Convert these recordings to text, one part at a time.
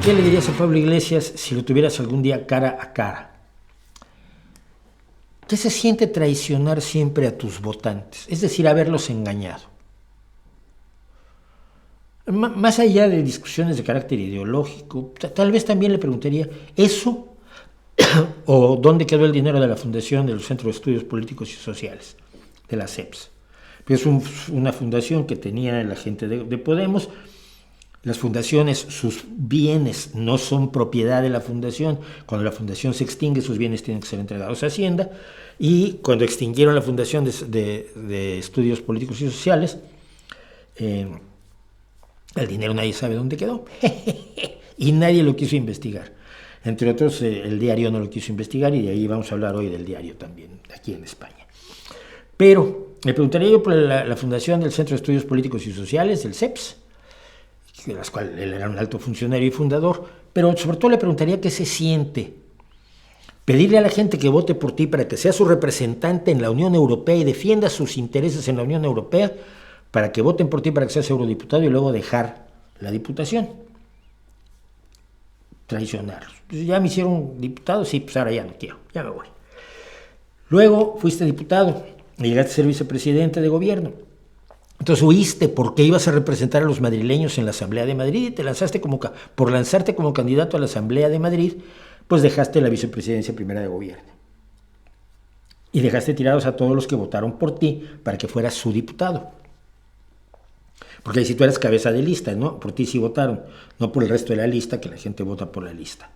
¿Qué le dirías a Pablo Iglesias si lo tuvieras algún día cara a cara? ¿Qué se siente traicionar siempre a tus votantes? Es decir, haberlos engañado. Más allá de discusiones de carácter ideológico, tal vez también le preguntaría eso o dónde quedó el dinero de la fundación de los Centros de Estudios Políticos y Sociales, de la CEPS. Es una fundación que tenía la gente de Podemos. Las fundaciones, sus bienes no son propiedad de la fundación. Cuando la fundación se extingue, sus bienes tienen que ser entregados a Hacienda. Y cuando extinguieron la fundación de Estudios Políticos y Sociales, el dinero nadie sabe dónde quedó. Y nadie lo quiso investigar. Entre otros, el diario no lo quiso investigar, y de ahí vamos a hablar hoy del diario también, aquí en España. Pero me preguntaría yo por la fundación del Centro de Estudios Políticos y Sociales, el CEPS, de las cuales él era un alto funcionario y fundador, pero sobre todo le preguntaría qué se siente pedirle a la gente que vote por ti para que sea su representante en la Unión Europea y defienda sus intereses en la Unión Europea, para que voten por ti para que seas eurodiputado y luego dejar la diputación. Traicionarlos. Pues ya me hicieron diputado, sí, pues ahora ya no quiero, ya me voy. Luego fuiste diputado y llegaste a ser vicepresidente de gobierno. Entonces huiste porque ibas a representar a los madrileños en la Asamblea de Madrid y te lanzaste por lanzarte como candidato a la Asamblea de Madrid, pues dejaste la vicepresidencia primera de gobierno. Y dejaste tirados a todos los que votaron por ti para que fueras su diputado. Porque ahí sí tú eras cabeza de lista, ¿no? Por ti sí votaron, no por el resto de la lista, que la gente vota por la lista.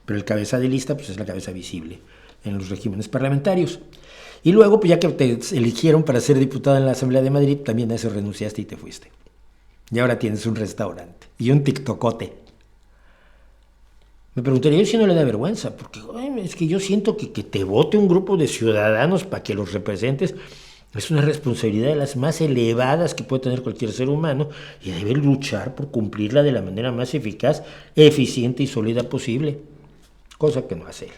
Pero el cabeza de lista, pues es la cabeza visible en los regímenes parlamentarios. Y luego, pues ya que te eligieron para ser diputado en la Asamblea de Madrid, también a eso renunciaste y te fuiste. Y ahora tienes un restaurante y un tiktokote. Me preguntaría yo si no le da vergüenza, porque es que yo siento que te vote un grupo de ciudadanos para que los representes es una responsabilidad de las más elevadas que puede tener cualquier ser humano, y debe luchar por cumplirla de la manera más eficaz, eficiente y sólida posible, cosa que no hace él.